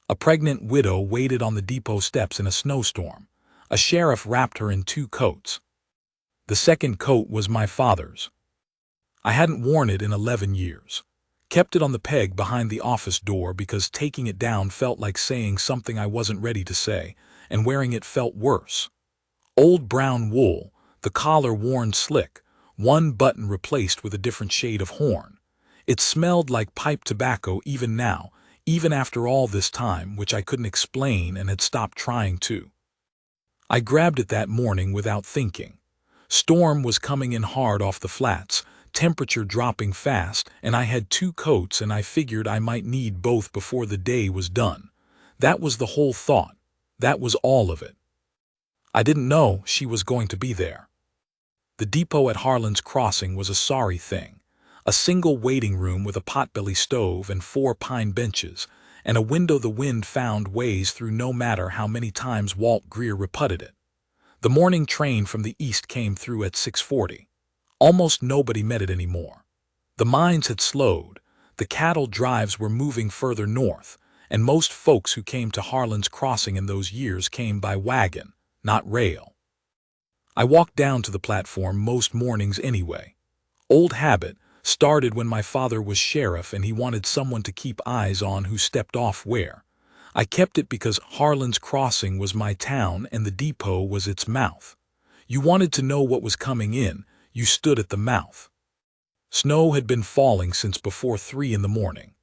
A pregnant widow waited on the depot steps in a snowstorm. A sheriff wrapped her in 2 coats. The second coat was my father's. I hadn't worn it in 11 years. Kept it on the peg behind the office door because taking it down felt like saying something I wasn't ready to say, and wearing it felt worse. Old brown wool, the collar worn slick, one button replaced with a different shade of horn. It smelled like pipe tobacco even now, even after all this time, which I couldn't explain and had stopped trying to. I grabbed it that morning without thinking. Storm was coming in hard off the flats, temperature dropping fast, and I had 2 coats and I figured I might need both before the day was done. That was the whole thought. That was all of it. I didn't know she was going to be there. The depot at Harlan's Crossing was a sorry thing. A single waiting room with a potbelly stove and 4 pine benches, and a window the wind found ways through no matter how many times Walt Greer reputted it. The morning train from the east came through at 6:40. Almost nobody met it anymore. The mines had slowed, the cattle drives were moving further north, and most folks who came to Harlan's Crossing in those years came by wagon, not rail. I walked down to the platform most mornings anyway. Old habit, started when my father was sheriff and he wanted someone to keep eyes on who stepped off where. I kept it because Harlan's Crossing was my town and the depot was its mouth. You wanted to know what was coming in, you stood at the mouth. Snow had been falling since before 3 in the morning.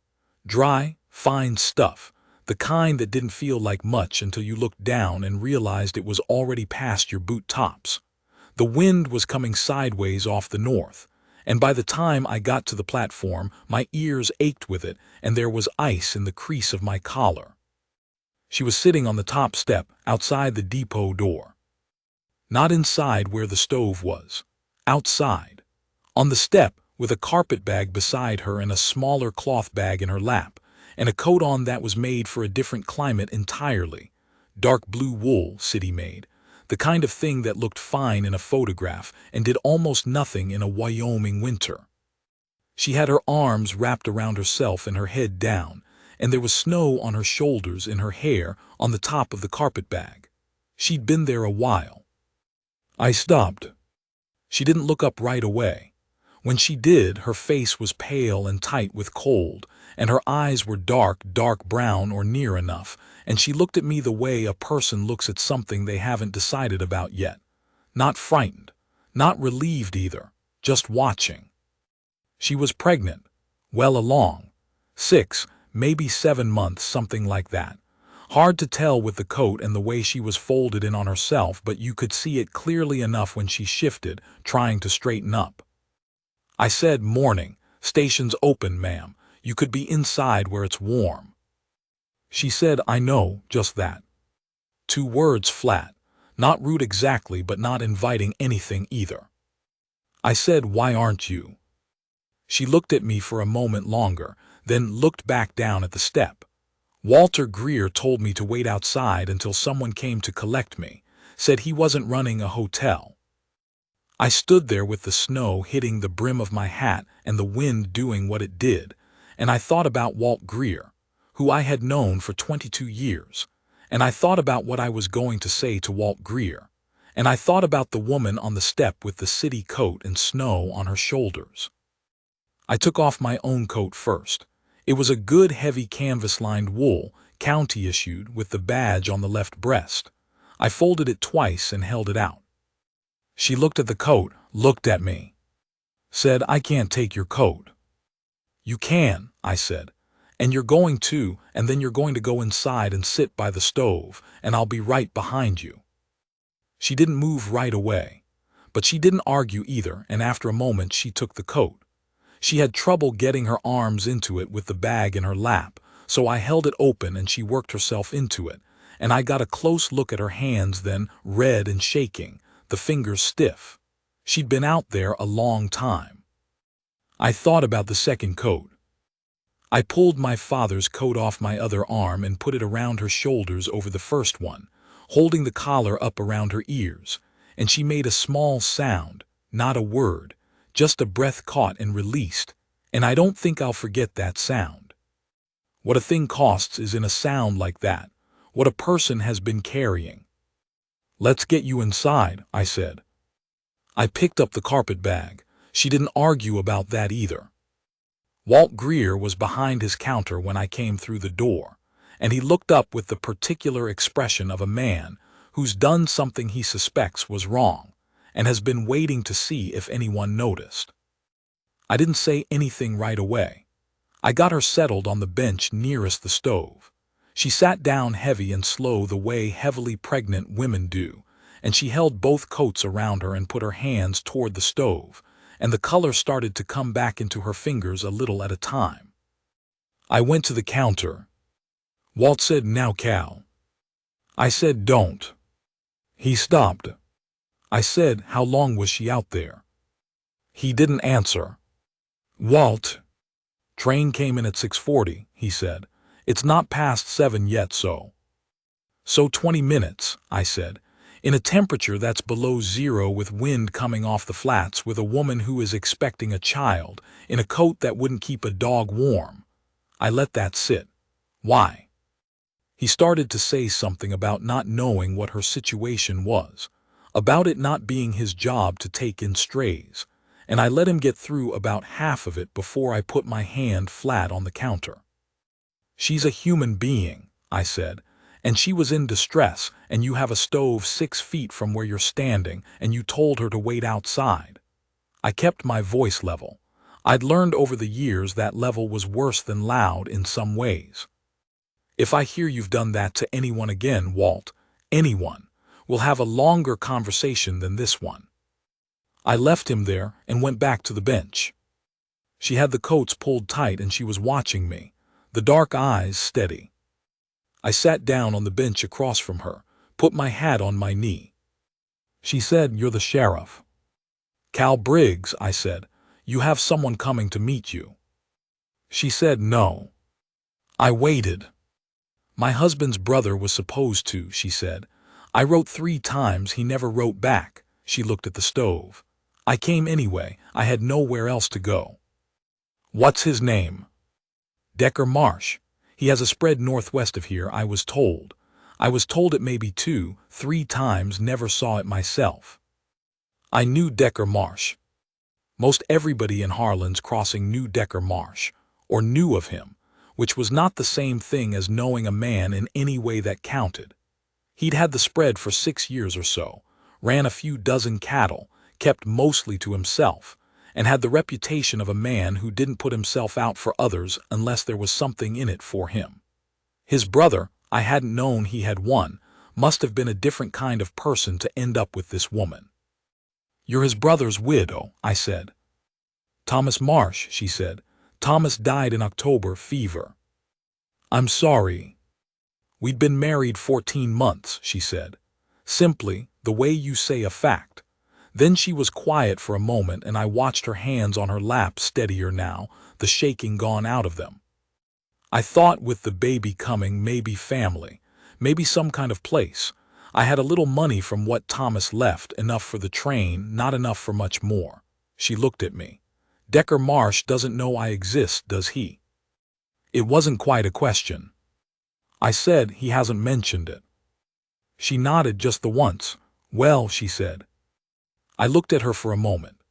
Dry, fine stuff, the kind that didn't feel like much until you looked down and realized it was already past your boot tops. The wind was coming sideways off the north, and by the time I got to the platform, my ears ached with it and there was ice in the crease of my collar. She was sitting on the top step outside the depot door. Not inside where the stove was. Outside. On the step, with a carpet bag beside her and a smaller cloth bag in her lap, and a coat on that was made for a different climate entirely. Dark blue wool, city-made. The kind of thing that looked fine in a photograph and did almost nothing in a Wyoming winter. She had her arms wrapped around herself and her head down, and there was snow on her shoulders and her hair on the top of the carpet bag. She'd been there a while. I stopped. She didn't look up right away. When she did, her face was pale and tight with cold, and her eyes were dark brown or near enough, and she looked at me the way a person looks at something they haven't decided about yet. Not frightened, not relieved either, just watching. She was pregnant, well along. 6, maybe 7 months, something like that. Hard to tell with the coat and the way she was folded in on herself, but you could see it clearly enough when she shifted, trying to straighten up. I said, "Morning, station's open, ma'am. You could be inside where it's warm." She said, "I know, just that." 2 words flat, not rude exactly but not inviting anything either. I said, "Why aren't you?" She looked at me for a moment longer, then looked back down at the step. Walter Greer told me to wait outside until someone came to collect me, said he wasn't running a hotel. I stood there with the snow hitting the brim of my hat and the wind doing what it did, and I thought about Walt Greer, who I had known for 22 years, and I thought about what I was going to say to Walt Greer, and I thought about the woman on the step with the city coat and snow on her shoulders. I took off my own coat first. It was a good heavy canvas-lined wool, county-issued, with the badge on the left breast. I folded it twice and held it out. She looked at the coat, looked at me. Said, "I can't take your coat." "You can," I said. "And you're going to, and then you're going to go inside and sit by the stove, and I'll be right behind you." She didn't move right away. But she didn't argue either, and after a moment she took the coat. She had trouble getting her arms into it with the bag in her lap, so I held it open and she worked herself into it, and I got a close look at her hands then, red and shaking, the fingers stiff. She'd been out there a long time. I thought about the second coat. I pulled my father's coat off my other arm and put it around her shoulders over the first one, holding the collar up around her ears, and she made a small sound, not a word, just a breath caught and released, and I don't think I'll forget that sound. What a thing costs is in a sound like that, what a person has been carrying. Let's get you inside, I said. I picked up the carpet bag. She didn't argue about that either. Walt Greer was behind his counter when I came through the door, and he looked up with the particular expression of a man who's done something he suspects was wrong and has been waiting to see if anyone noticed. I didn't say anything right away. I got her settled on the bench nearest the stove. She sat down heavy and slow the way heavily pregnant women do, and she held both coats around her and put her hands toward the stove, and the color started to come back into her fingers a little at a time. I went to the counter. Walt said, "Now, Cal." I said, "Don't." He stopped. I said, "How long was she out there?" He didn't answer. "Walt." "Train came in at 6:40, he said. "It's not past 7 yet, so." "So 20 minutes, I said. "In a temperature that's below zero with wind coming off the flats with a woman who is expecting a child, in a coat that wouldn't keep a dog warm." I let that sit. "Why?" He started to say something about not knowing what her situation was, about it not being his job to take in strays, and I let him get through about half of it before I put my hand flat on the counter. "She's a human being," I said, "and she was in distress, and you have a stove 6 feet from where you're standing, and you told her to wait outside." I kept my voice level. I'd learned over the years that level was worse than loud in some ways. "If I hear you've done that to anyone again, Walt, anyone, we'll have a longer conversation than this one." I left him there and went back to the bench. She had the coats pulled tight and she was watching me, the dark eyes steady. I sat down on the bench across from her, put my hat on my knee. She said, "You're the sheriff." "Cal Briggs," I said, "you have someone coming to meet you." She said, "No." I waited. "My husband's brother was supposed to," she said. "I wrote 3 times, he never wrote back." She looked at the stove. "I came anyway, I had nowhere else to go." "What's his name?" "Decker Marsh. He has a spread northwest of here, I was told. I was told it maybe 2, 3 times, never saw it myself." I knew Decker Marsh. Most everybody in Harlan's Crossing knew Decker Marsh, or knew of him, which was not the same thing as knowing a man in any way that counted. He'd had the spread for 6 years or so, ran a few dozen cattle, kept mostly to himself, and had the reputation of a man who didn't put himself out for others unless there was something in it for him. His brother, I hadn't known he had one, must have been a different kind of person to end up with this woman. "You're his brother's widow," I said. "Thomas Marsh," she said. "Thomas died in October, fever." "I'm sorry." "We'd been married 14 months, she said. Simply, the way you say a fact. Then she was quiet for a moment and I watched her hands on her lap steadier now, the shaking gone out of them. I thought with the baby coming, maybe family, maybe some kind of place. I had a little money from what Thomas left, enough for the train, not enough for much more. She looked at me. "Decker Marsh doesn't know I exist, does he?" It wasn't quite a question. I said, "He hasn't mentioned it." She nodded just the once. "Well," she said. I looked at her for a moment,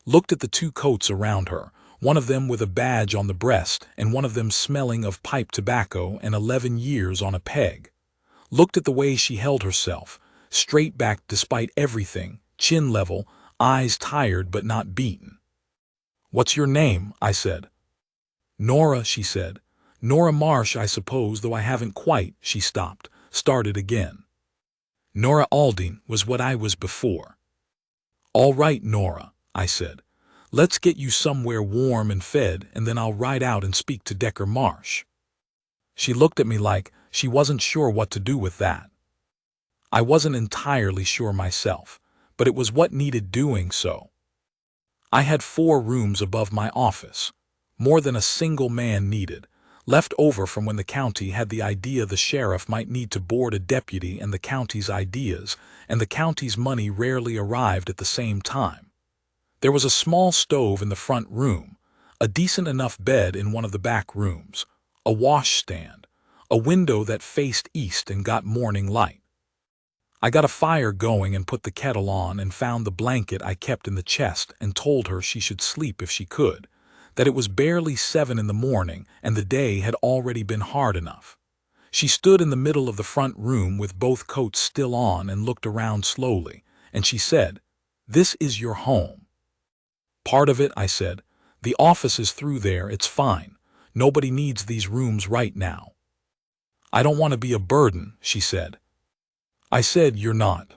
looked at the 2 coats around her, one of them with a badge on the breast and one of them smelling of pipe tobacco and 11 years on a peg. Looked at the way she held herself, straight back despite everything, chin level, eyes tired but not beaten. "What's your name?" I said. "Nora," she said. "Nora Marsh, I suppose, though I haven't quite." She stopped, started again. "Nora Aldine was what I was before." "All right, Nora," I said. "Let's get you somewhere warm and fed, and then I'll ride out and speak to Decker Marsh." She looked at me like she wasn't sure what to do with that. I wasn't entirely sure myself, but it was what needed doing so. I had 4 rooms above my office, more than a single man needed, left over from when the county had the idea the sheriff might need to board a deputy and the county's ideas, and the county's money rarely arrived at the same time. There was a small stove in the front room, a decent enough bed in one of the back rooms, a washstand, a window that faced east and got morning light. I got a fire going and put the kettle on and found the blanket I kept in the chest and told her she should sleep if she could, that it was barely 7 in the morning and the day had already been hard enough. She stood in the middle of the front room with both coats still on and looked around slowly, and she said, "This is your home." "Part of it," I said. "The office is through there, it's fine. Nobody needs these rooms right now." "I don't want to be a burden," she said. I said, "You're not."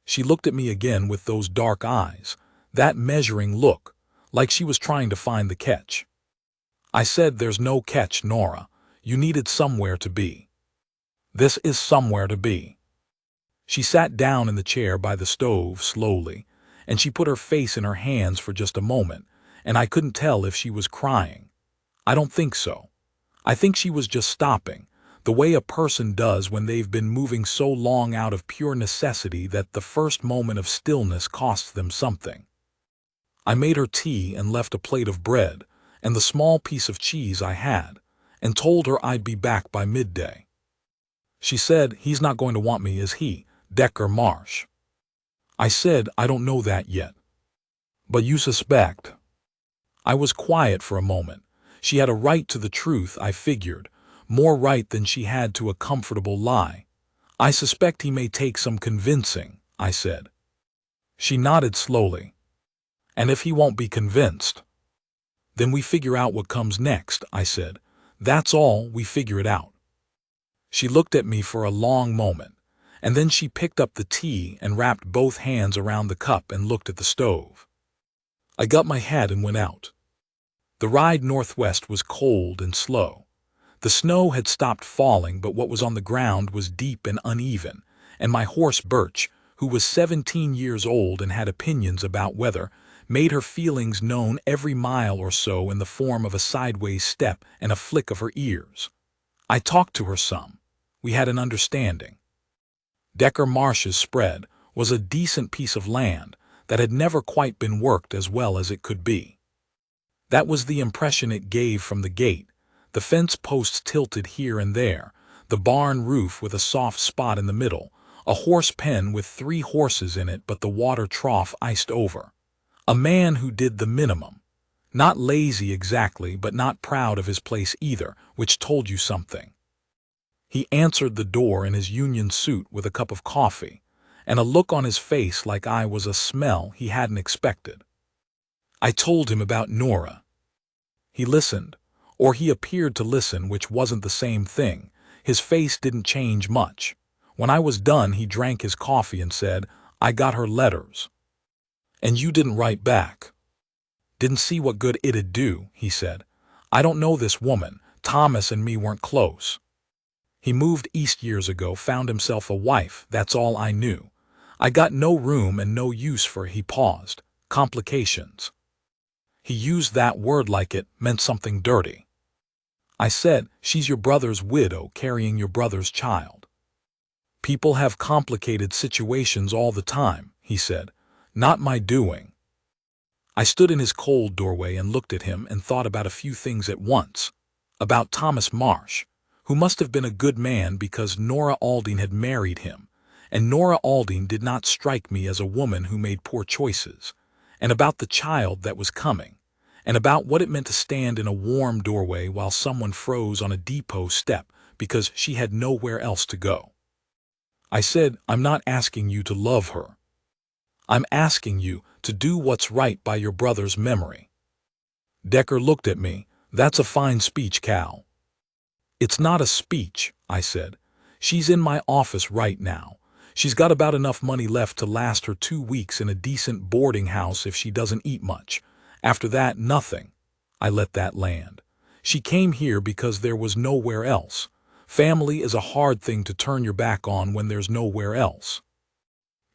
She looked at me again with those dark eyes, that measuring look, like she was trying to find the catch. I said, "There's no catch, Nora. You needed somewhere to be. This is somewhere to be." She sat down in the chair by the stove slowly, and she put her face in her hands for just a moment, and I couldn't tell if she was crying. I don't think so. I think she was just stopping, the way a person does when they've been moving so long out of pure necessity that the first moment of stillness costs them something. I made her tea and left a plate of bread and the small piece of cheese I had, and told her I'd be back by midday. She said, "He's not going to want me, is he, Decker Marsh?" I said, "I don't know that yet." "But you suspect." I was quiet for a moment. She had a right to the truth, I figured, more right than she had to a comfortable lie. "I suspect he may take some convincing," I said. She nodded slowly. "And if he won't be convinced?" "Then we figure out what comes next," I said. "That's all, we figure it out." She looked at me for a long moment, and then she picked up the tea and wrapped both hands around the cup and looked at the stove. I got my hat and went out. The ride northwest was cold and slow. The snow had stopped falling, but what was on the ground was deep and uneven, and my horse Birch, who was 17 years old and had opinions about weather, made her feelings known every mile or so in the form of a sideways step and a flick of her ears. I talked to her some. We had an understanding. Decker Marsh's spread was a decent piece of land that had never quite been worked as well as it could be. That was the impression it gave from the gate, the fence posts tilted here and there, the barn roof with a soft spot in the middle, a horse pen with 3 horses in it but the water trough iced over. A man who did the minimum. Not lazy exactly, but not proud of his place either, which told you something. He answered the door in his union suit with a cup of coffee, and a look on his face like I was a smell he hadn't expected. I told him about Nora. He listened, or he appeared to listen, which wasn't the same thing. His face didn't change much. When I was done, he drank his coffee and said, "I got her letters." "And you didn't write back?" "Didn't see what good it'd do," he said. "I don't know this woman. Thomas and me weren't close. He moved east years ago, found himself a wife, that's all I knew. I got no room and no use for," he paused, "complications." He used that word like it meant something dirty. I said, "She's your brother's widow carrying your brother's child." "People have complicated situations all the time," he said. "Not my doing." I stood in his cold doorway and looked at him and thought about a few things at once. About Thomas Marsh, who must have been a good man because Nora Aldine had married him, and Nora Aldine did not strike me as a woman who made poor choices, and about the child that was coming, and about what it meant to stand in a warm doorway while someone froze on a depot step because she had nowhere else to go. I said, "I'm not asking you to love her. I'm asking you to do what's right by your brother's memory." Decker looked at me. "That's a fine speech, Cal." "It's not a speech," I said. "She's in my office right now. She's got about enough money left to last her 2 weeks in a decent boarding house if she doesn't eat much. After that, nothing." I let that land. "She came here because there was nowhere else. Family is a hard thing to turn your back on when there's nowhere else."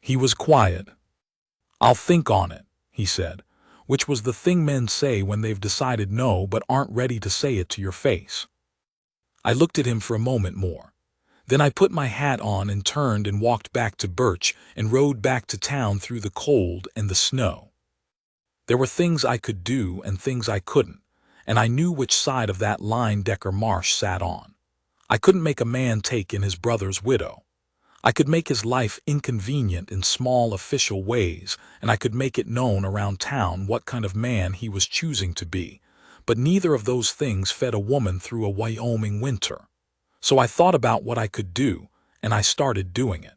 He was quiet. "I'll think on it," he said, which was the thing men say when they've decided no but aren't ready to say it to your face. I looked at him for a moment more. Then I put my hat on and turned and walked back to Birch and rode back to town through the cold and the snow. There were things I could do and things I couldn't, and I knew which side of that line Decker Marsh sat on. I couldn't make a man take in his brother's widow. I could make his life inconvenient in small official ways, and I could make it known around town what kind of man he was choosing to be, but neither of those things fed a woman through a Wyoming winter. So I thought about what I could do, and I started doing it.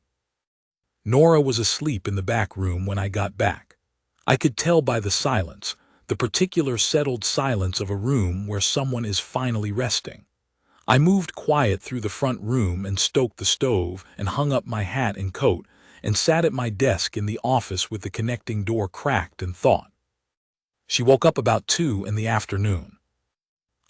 Nora was asleep in the back room when I got back. I could tell by the silence, the particular settled silence of a room where someone is finally resting. I moved quiet through the front room and stoked the stove and hung up my hat and coat and sat at my desk in the office with the connecting door cracked and thought. She woke up about 2 in the afternoon.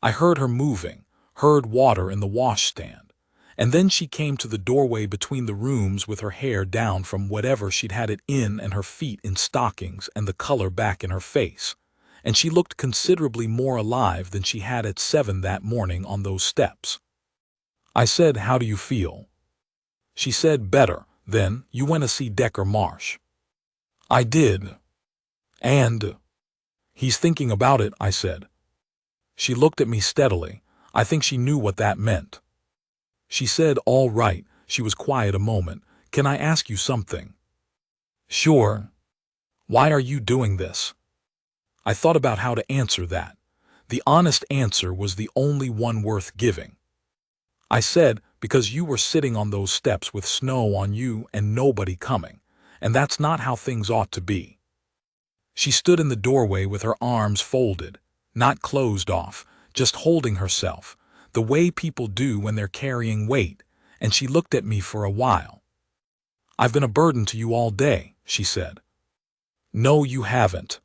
I heard her moving, heard water in the washstand. And then she came to the doorway between the rooms with her hair down from whatever she'd had it in and her feet in stockings and the color back in her face. And she looked considerably more alive than she had at 7 that morning on those steps. I said, "How do you feel?" She said, "Better." "Then, you went to see Decker Marsh." "I did. And he's thinking about it," I said. She looked at me steadily. I think she knew what that meant. She said, "All right." She was quiet a moment. "Can I ask you something?" "Sure." "Why are you doing this?" I thought about how to answer that. The honest answer was the only one worth giving. I said, "Because you were sitting on those steps with snow on you and nobody coming, and that's not how things ought to be." She stood in the doorway with her arms folded, not closed off, just holding herself, the way people do when they're carrying weight, and she looked at me for a while. "I've been a burden to you all day," she said. "No, you haven't."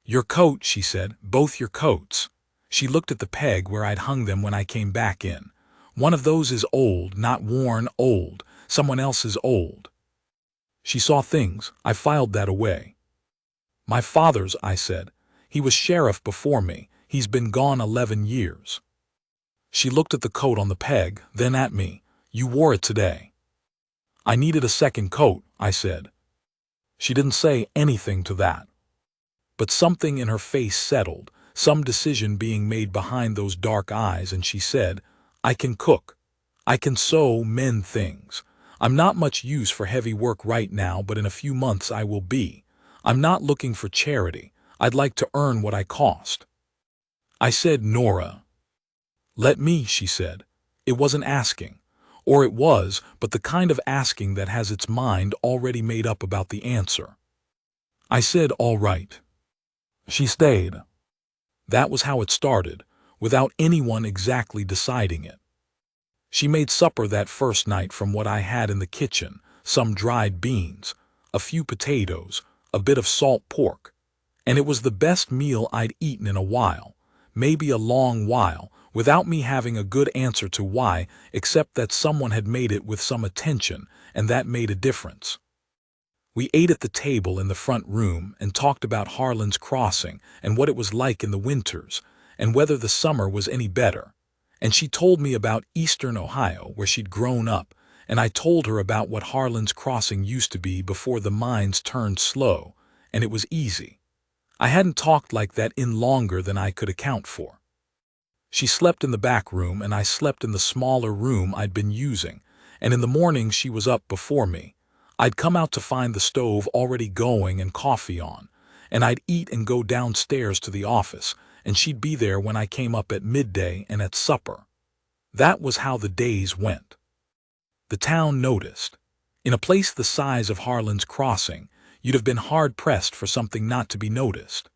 "Your coat," she said, "both your coats." She looked at the peg where I'd hung them when I came back in. "One of those is old, not worn, old. Someone else is old." She saw things. I filed that away. "My father's," I said. "He was sheriff before me. He's been gone 11 years. She looked at the coat on the peg, then at me. "You wore it today." "I needed a second coat," I said. She didn't say anything to that. But something in her face settled, some decision being made behind those dark eyes, and she said, "I can cook. I can sew, mend things. I'm not much use for heavy work right now, but in a few months I will be. I'm not looking for charity. I'd like to earn what I cost." I said, "Nora." "Let me," she said. It wasn't asking. Or it was, but the kind of asking that has its mind already made up about the answer. I said, "All right." She stayed. That was how it started, without anyone exactly deciding it. She made supper that first night from what I had in the kitchen, some dried beans, a few potatoes, a bit of salt pork. And it was the best meal I'd eaten in a while, maybe a long while, without me having a good answer to why, except that someone had made it with some attention, and that made a difference. We ate at the table in the front room and talked about Harlan's Crossing and what it was like in the winters, and whether the summer was any better. And she told me about Eastern Ohio, where she'd grown up, and I told her about what Harlan's Crossing used to be before the mines turned slow, and it was easy. I hadn't talked like that in longer than I could account for. She slept in the back room, and I slept in the smaller room I'd been using, and in the morning she was up before me. I'd come out to find the stove already going and coffee on, and I'd eat and go downstairs to the office, and she'd be there when I came up at midday and at supper. That was how the days went. The town noticed. In a place the size of Harlan's Crossing, you'd have been hard-pressed for something not to be noticed.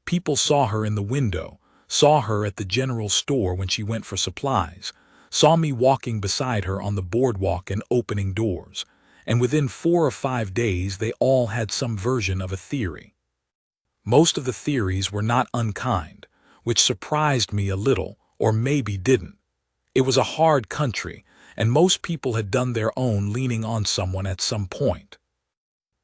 People saw her in the window, saw her at the general store when she went for supplies, saw me walking beside her on the boardwalk and opening doors, and within 4 or 5 days they all had some version of a theory. Most of the theories were not unkind, which surprised me a little, or maybe didn't. It was a hard country, and most people had done their own leaning on someone at some point.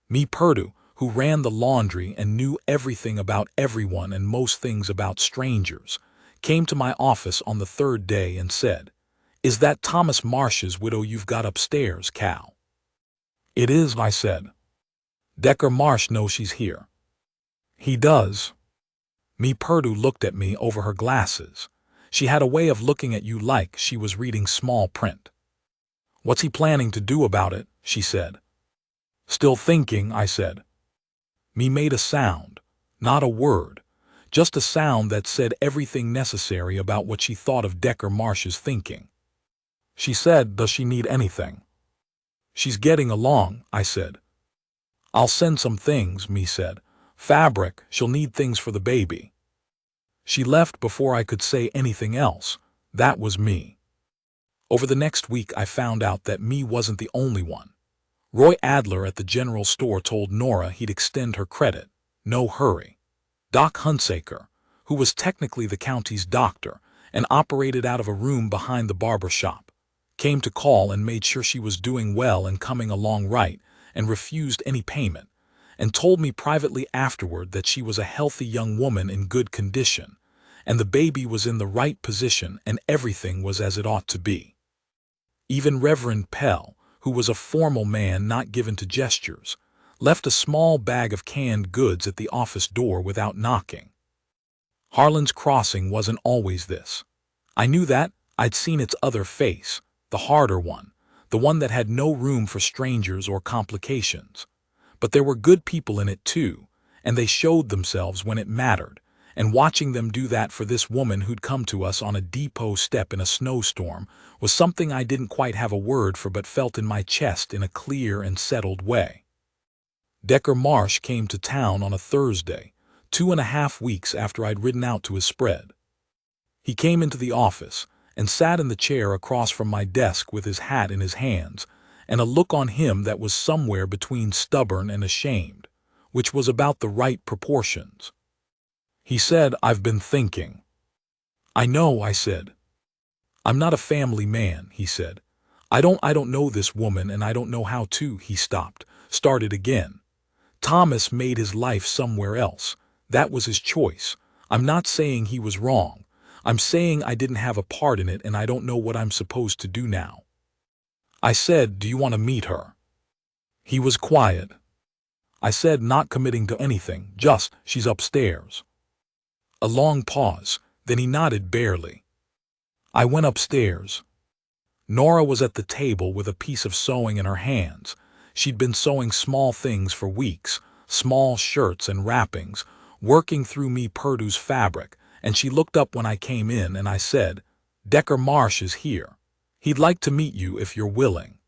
Me Purdue, who ran the laundry and knew everything about everyone and most things about strangers, came to my office on the 3rd day and said, "Is that Thomas Marsh's widow you've got upstairs, Cal?" "It is," I said. "Decker Marsh knows she's here." "He does." Me Perdue looked at me over her glasses. She had a way of looking at you like she was reading small print. What's he planning to do about it? She said. Still thinking, I said. Me made a sound, not a word, just a sound that said everything necessary about what she thought of Decker Marsh's thinking. She said, does she need anything? She's getting along, I said. I'll send some things, me said. Fabric, she'll need things for the baby. She left before I could say anything else. That was me. Over the next week I found out that me wasn't the only one. Roy Adler at the general store told Nora he'd extend her credit. No hurry. Doc Hunsaker, who was technically the county's doctor and operated out of a room behind the barber shop, came to call and made sure she was doing well and coming along right, and refused any payment, and told me privately afterward that she was a healthy young woman in good condition, and the baby was in the right position and everything was as it ought to be. Even Reverend Pell, who was a formal man not given to gestures, left a small bag of canned goods at the office door without knocking. Harlan's Crossing wasn't always this. I knew that. I'd seen its other face, the harder one, the one that had no room for strangers or complications. But there were good people in it too, and they showed themselves when it mattered, and watching them do that for this woman who'd come to us on a depot step in a snowstorm was something I didn't quite have a word for but felt in my chest in a clear and settled way. Decker Marsh came to town on a Thursday, 2.5 weeks after I'd ridden out to his spread. He came into the office and sat in the chair across from my desk with his hat in his hands and a look on him that was somewhere between stubborn and ashamed, which was about the right proportions. He said, I've been thinking. I know, I said. I'm not a family man, he said. I don't know this woman and I don't know how to. He stopped, started again. Thomas made his life somewhere else. That was his choice. I'm not saying he was wrong. I'm saying I didn't have a part in it and I don't know what I'm supposed to do now. I said, do you want to meet her? He was quiet. I said, not committing to anything, just, she's upstairs. A long pause, then he nodded barely. I went upstairs. Nora was at the table with a piece of sewing in her hands. She'd been sewing small things for weeks, small shirts and wrappings, working through me Perdue's fabric, and she looked up when I came in and I said, Decker Marsh is here. He'd like to meet you if you're willing.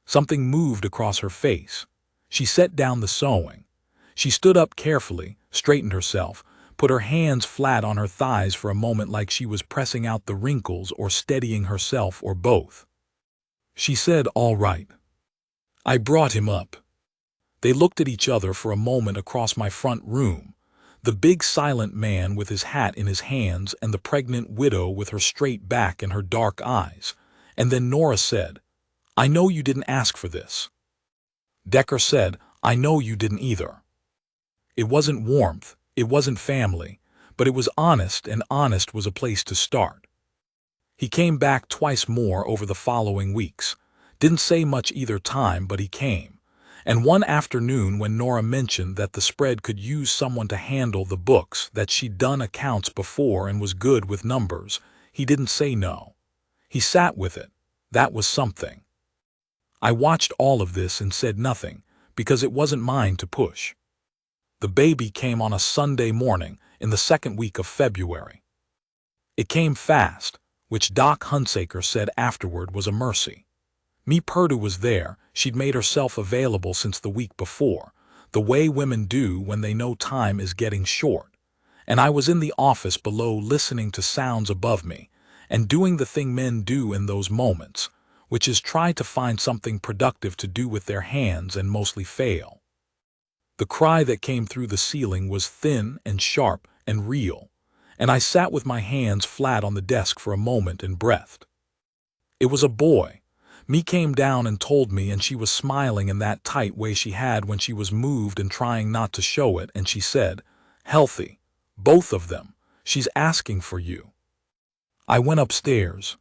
Something moved across her face. She set down the sewing. She stood up carefully, straightened herself, put her hands flat on her thighs for a moment like she was pressing out the wrinkles or steadying herself or both. She said, all right. I brought him up. They looked at each other for a moment across my front room, the big silent man with his hat in his hands and the pregnant widow with her straight back and her dark eyes, and then Nora said, I know you didn't ask for this. Decker said, I know you didn't either. It wasn't warmth, it wasn't family, but it was honest, and honest was a place to start. He came back twice more over the following weeks. Didn't say much either time, but he came. And one afternoon when Nora mentioned that the spread could use someone to handle the books, that she'd done accounts before and was good with numbers, he didn't say no. He sat with it. That was something. I watched all of this and said nothing, because it wasn't mine to push. The baby came on a Sunday morning in the second week of February. It came fast, which Doc Hunsaker said afterward was a mercy. Me Perdue was there. She'd made herself available since the week before, the way women do when they know time is getting short. And I was in the office below listening to sounds above me and doing the thing men do in those moments, which is try to find something productive to do with their hands and mostly fail. The cry that came through the ceiling was thin and sharp and real, and I sat with my hands flat on the desk for a moment and breathed. It was a boy. Me came down and told me, and she was smiling in that tight way she had when she was moved and trying not to show it, and she said, healthy, both of them, she's asking for you. I went upstairs.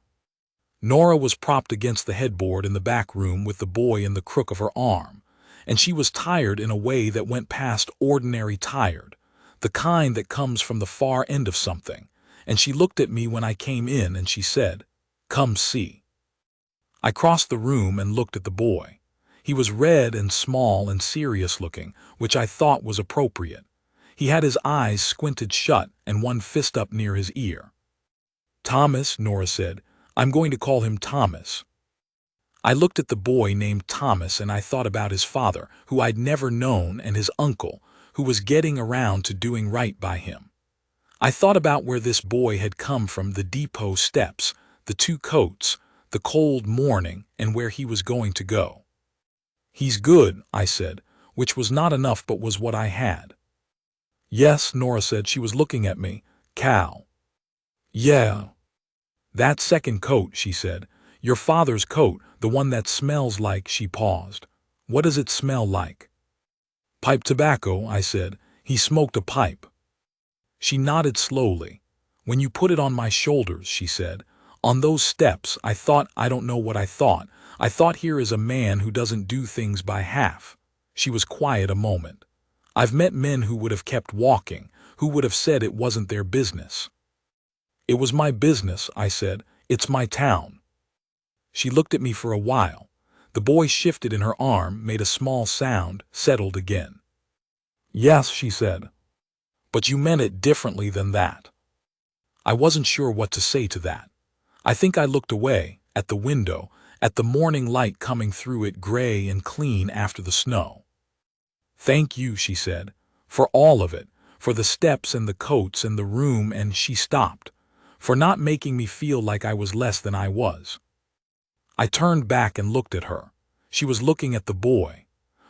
Nora was propped against the headboard in the back room with the boy in the crook of her arm, and she was tired in a way that went past ordinary tired, the kind that comes from the far end of something, and she looked at me when I came in and she said, "Come see." I crossed the room and looked at the boy. He was red and small and serious looking, which I thought was appropriate. He had his eyes squinted shut and one fist up near his ear. "Thomas," Nora said. "I'm going to call him Thomas." I looked at the boy named Thomas and I thought about his father, who I'd never known, and his uncle, who was getting around to doing right by him. I thought about where this boy had come from, the depot steps, the 2 coats, the cold morning, and where he was going to go. "He's good," I said, which was not enough but was what I had. "Yes," Nora said. She was looking at me. "Cal." "Yeah." "That second coat," she said. "Your father's coat, the one that smells like—" She paused. "What does it smell like?" "Pipe tobacco," I said. "He smoked a pipe." She nodded slowly. "When you put it on my shoulders," she said, "on those steps, I don't know what I thought. I thought, here is a man who doesn't do things by half." She was quiet a moment. "I've met men who would have kept walking, who would have said it wasn't their business." "It was my business," I said. "It's my town." She looked at me for a while. The boy shifted in her arm, made a small sound, settled again. "Yes," she said. "But you meant it differently than that." I wasn't sure what to say to that. I think I looked away, at the window, at the morning light coming through it, gray and clean after the snow. "Thank you," she said, "for all of it, for the steps and the coats and the room," and she stopped, "for not making me feel like I was less than I was." I turned back and looked at her. She was looking at the boy.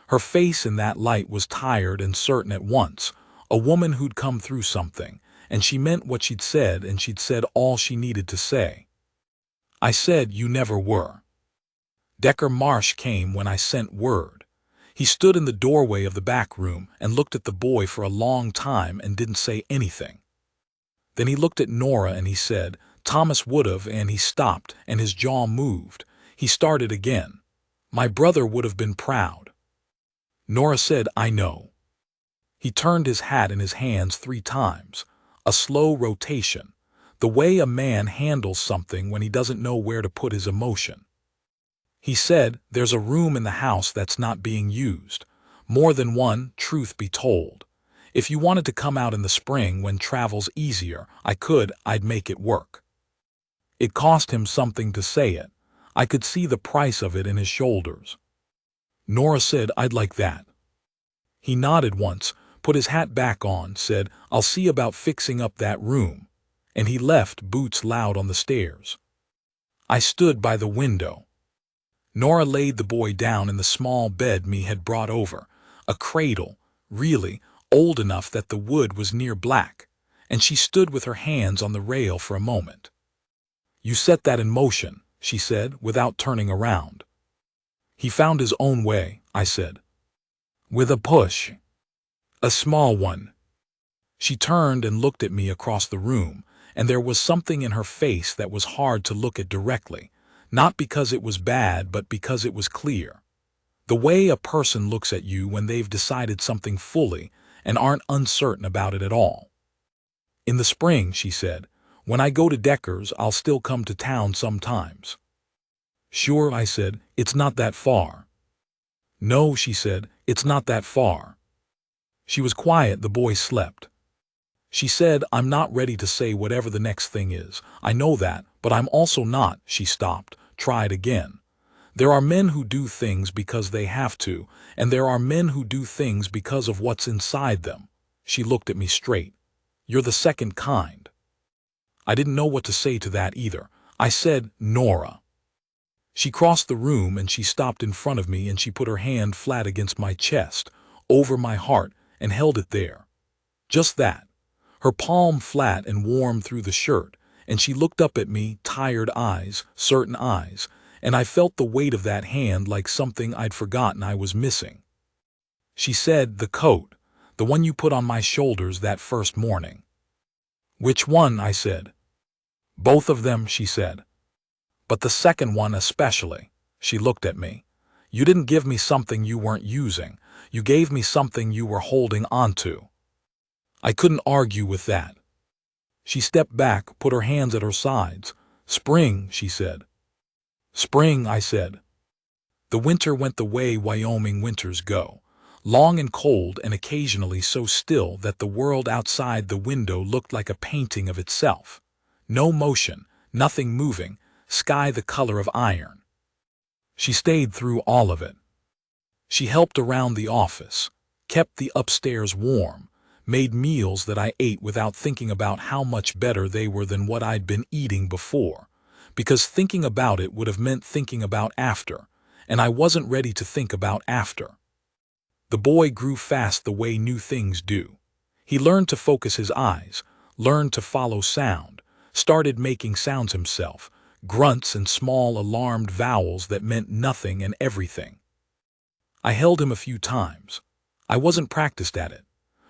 Her face in that light was tired and certain at once, a woman who'd come through something, and she meant what she'd said, and she'd said all she needed to say. I said, "You never were." Decker Marsh came when I sent word. He stood in the doorway of the back room and looked at the boy for a long time and didn't say anything. Then he looked at Nora and he said, "Thomas would have," and he stopped and his jaw moved. He started again. "My brother would have been proud." Nora said, "I know." He turned his hat in his hands 3 times, a slow rotation, the way a man handles something when he doesn't know where to put his emotion. He said, "There's a room in the house that's not being used. More than one, truth be told. If you wanted to come out in the spring when travel's easier, I'd make it work." It cost him something to say it. I could see the price of it in his shoulders. Nora said, "I'd like that." He nodded once, put his hat back on, said, "I'll see about fixing up that room," and he left, boots loud on the stairs. I stood by the window. Nora laid the boy down in the small bed me had brought over, a cradle, really, old enough that the wood was near black, and she stood with her hands on the rail for a moment. "You set that in motion," she said, without turning around. "He found his own way," I said. "With a push." "A small one." She turned and looked at me across the room, and there was something in her face that was hard to look at directly, not because it was bad but because it was clear. The way a person looks at you when they've decided something fully and aren't uncertain about it at all. "In the spring," she said, "when I go to Decker's, I'll still come to town sometimes." "Sure," I said, "it's not that far." "No," she said, "it's not that far." She was quiet. The boy slept. She said, "I'm not ready to say whatever the next thing is. I know that, but I'm also not." She stopped, tried again. "There are men who do things because they have to, and there are men who do things because of what's inside them." She looked at me straight. "You're the second kind." I didn't know what to say to that either. I said, "Nora." She crossed the room and she stopped in front of me and she put her hand flat against my chest, over my heart, and held it there. Just that. Her palm flat and warm through the shirt, and she looked up at me, tired eyes, certain eyes, and I felt the weight of that hand like something I'd forgotten I was missing. She said, "The coat, the one you put on my shoulders that first morning." "Which one?" I said. "Both of them," she said. "But the second one especially." She looked at me. "You didn't give me something you weren't using. You gave me something you were holding onto." I couldn't argue with that. She stepped back, put her hands at her sides. "Spring," she said. "Spring," I said. The winter went the way Wyoming winters go, long and cold and occasionally so still that the world outside the window looked like a painting of itself. No motion, nothing moving, sky the color of iron. She stayed through all of it. She helped around the office, kept the upstairs warm, made meals that I ate without thinking about how much better they were than what I'd been eating before, because thinking about it would have meant thinking about after, and I wasn't ready to think about after. The boy grew fast the way new things do. He learned to focus his eyes, learned to follow sound, started making sounds himself, grunts and small alarmed vowels that meant nothing and everything. I held him a few times. I wasn't practiced at it.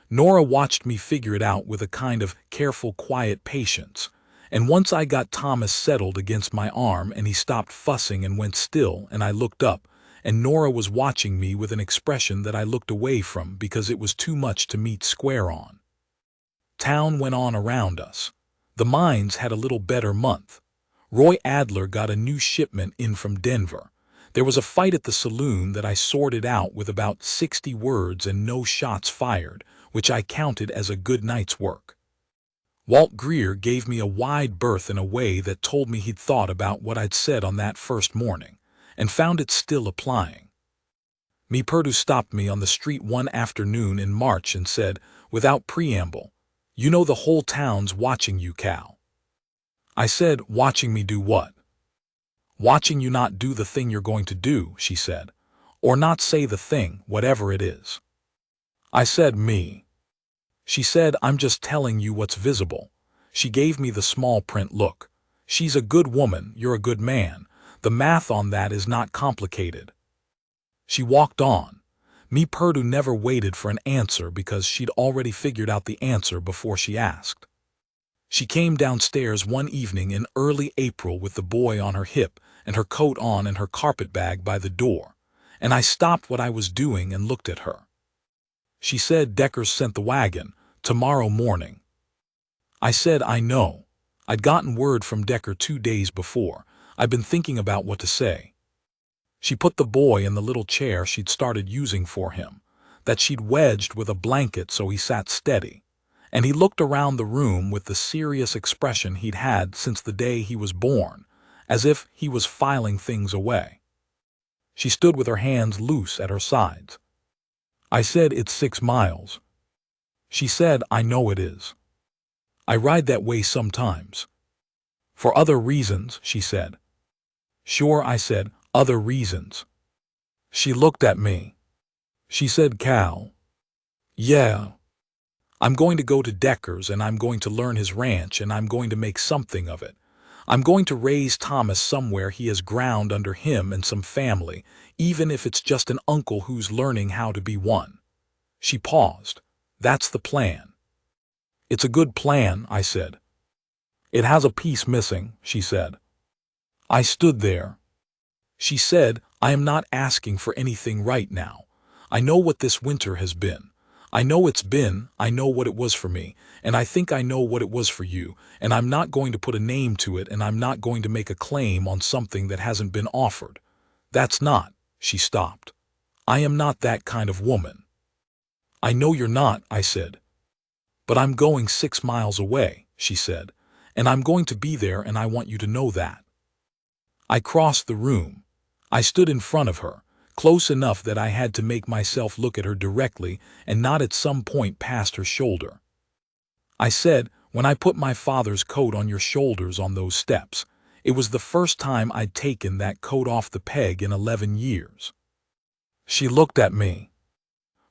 Nora watched me figure it out with a kind of careful, quiet patience, and once I got Thomas settled against my arm and he stopped fussing and went still, and I looked up, and Nora was watching me with an expression that I looked away from because it was too much to meet square on. Town went on around us. The mines had a little better month. Roy Adler got a new shipment in from Denver. There was a fight at the saloon that I sorted out with about 60 words and no shots fired, which I counted as a good night's work. Walt Greer gave me a wide berth in a way that told me he'd thought about what I'd said on that first morning, and found it still applying. Me Perdue stopped me on the street one afternoon in March and said, without preamble, "You know the whole town's watching you, Cal." I said, "Watching me do what?" "Watching you not do the thing you're going to do," she said, "or not say the thing, whatever it is." I said, "Me." She said, "I'm just telling you what's visible." She gave me the small print look. "She's a good woman, you're a good man. The math on that is not complicated." She walked on. Me Perdue never waited for an answer because she'd already figured out the answer before she asked. She came downstairs one evening in early April with the boy on her hip and her coat on and her carpet bag by the door, and I stopped what I was doing and looked at her. She said, "Decker's sent the wagon, tomorrow morning." I said, "I know. I'd gotten word from Decker 2 days before. I'd been thinking about what to say." She put the boy in the little chair she'd started using for him, that she'd wedged with a blanket so he sat steady, and he looked around the room with the serious expression he'd had since the day he was born, as if he was filing things away. She stood with her hands loose at her sides. I said, "It's 6 miles. She said, "I know it is. I ride that way sometimes." "For other reasons," she said. "Sure," I said, "other reasons." She looked at me. She said, "Cal." "Yeah. I'm going to go to Decker's and I'm going to learn his ranch and I'm going to make something of it. I'm going to raise Thomas somewhere he has ground under him and some family, even if it's just an uncle who's learning how to be one." She paused. "That's the plan." "It's a good plan," I said. "It has a piece missing," she said. I stood there. She said, "I am not asking for anything right now. I know what this winter has been. I know what it was for me, and I think I know what it was for you, and I'm not going to put a name to it and I'm not going to make a claim on something that hasn't been offered. That's not," she stopped. "I am not that kind of woman." "I know you're not," I said. "But I'm going 6 miles away," she said, "and I'm going to be there and I want you to know that." I crossed the room. I stood in front of her, close enough that I had to make myself look at her directly and not at some point past her shoulder. I said, "When I put my father's coat on your shoulders on those steps, it was the first time I'd taken that coat off the peg in 11 years. She looked at me.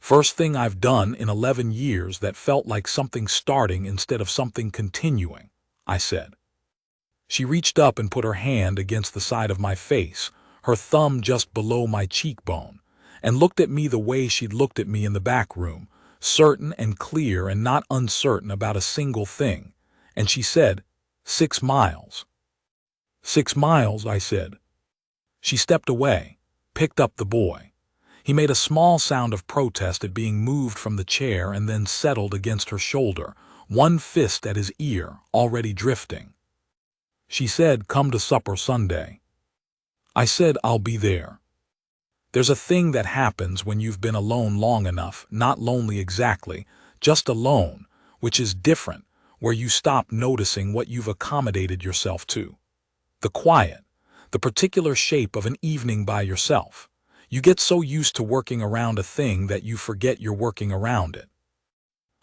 "First thing I've done in 11 years that felt like something starting instead of something continuing," I said. She reached up and put her hand against the side of my face, her thumb just below my cheekbone, and looked at me the way she'd looked at me in the back room, certain and clear and not uncertain about a single thing, and she said, 6 miles. 6 miles, I said. She stepped away, picked up the boy. He made a small sound of protest at being moved from the chair and then settled against her shoulder, one fist at his ear, already drifting. She said, "Come to supper Sunday." I said, "I'll be there." There's a thing that happens when you've been alone long enough, not lonely exactly, just alone, which is different, where you stop noticing what you've accommodated yourself to. The quiet, the particular shape of an evening by yourself. You get so used to working around a thing that you forget you're working around it.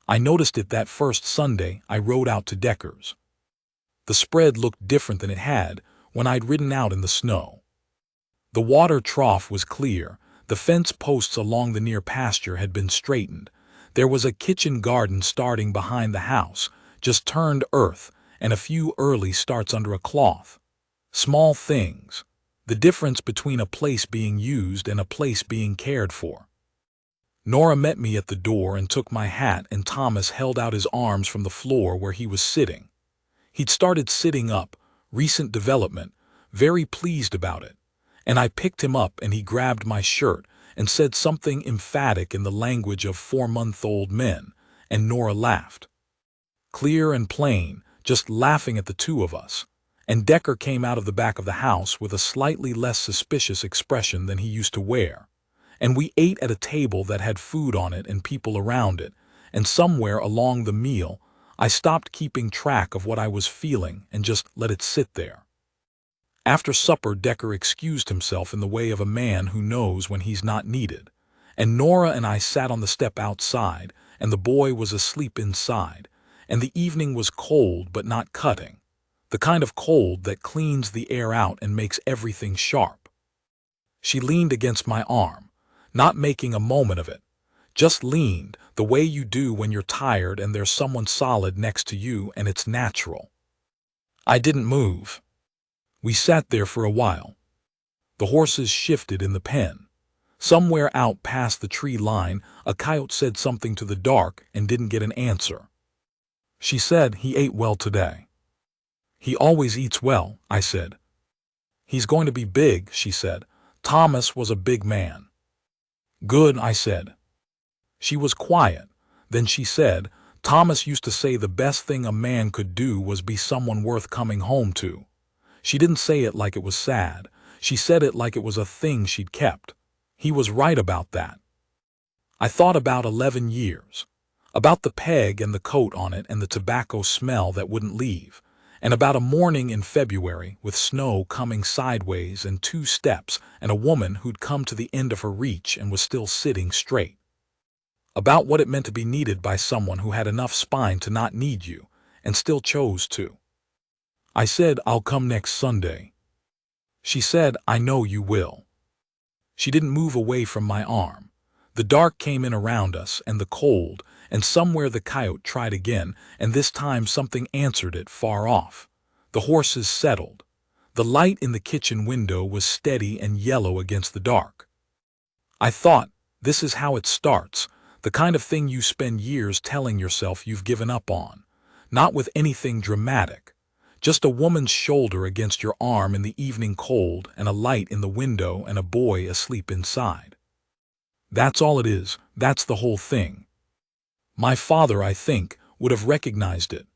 I noticed it that first Sunday I rode out to Decker's. The spread looked different than it had when I'd ridden out in the snow. The water trough was clear, the fence posts along the near pasture had been straightened. There was a kitchen garden starting behind the house, just turned earth, and a few early starts under a cloth. Small things. The difference between a place being used and a place being cared for. Nora met me at the door and took my hat, and Thomas held out his arms from the floor where he was sitting. He'd started sitting up, recent development, very pleased about it. And I picked him up and he grabbed my shirt and said something emphatic in the language of 4-month-old men, and Nora laughed. Clear and plain, just laughing at the two of us. And Decker came out of the back of the house with a slightly less suspicious expression than he used to wear. And we ate at a table that had food on it and people around it, and somewhere along the meal, I stopped keeping track of what I was feeling and just let it sit there. After supper, Decker excused himself in the way of a man who knows when he's not needed, and Nora and I sat on the step outside, and the boy was asleep inside, and the evening was cold but not cutting, the kind of cold that cleans the air out and makes everything sharp. She leaned against my arm, not making a moment of it, just leaned, the way you do when you're tired and there's someone solid next to you and it's natural. I didn't move. We sat there for a while. The horses shifted in the pen. Somewhere out past the tree line, a coyote said something to the dark and didn't get an answer. She said, "He ate well today." "He always eats well," I said. "He's going to be big," she said. "Thomas was a big man." "Good," I said. She was quiet. Then she said, "Thomas used to say the best thing a man could do was be someone worth coming home to." She didn't say it like it was sad. She said it like it was a thing she'd kept. He was right about that. I thought about 11 years. About the peg and the coat on it and the tobacco smell that wouldn't leave. And about a morning in February with snow coming sideways and 2 steps and a woman who'd come to the end of her reach and was still sitting straight. About what it meant to be needed by someone who had enough spine to not need you and still chose to. I said, "I'll come next Sunday." She said, "I know you will." She didn't move away from my arm. The dark came in around us and the cold, and somewhere the coyote tried again, and this time something answered it far off. The horses settled. The light in the kitchen window was steady and yellow against the dark. I thought, this is how it starts, the kind of thing you spend years telling yourself you've given up on. Not with anything dramatic. Just a woman's shoulder against your arm in the evening cold and a light in the window and a boy asleep inside. That's all it is, that's the whole thing. My father, I think, would have recognized it.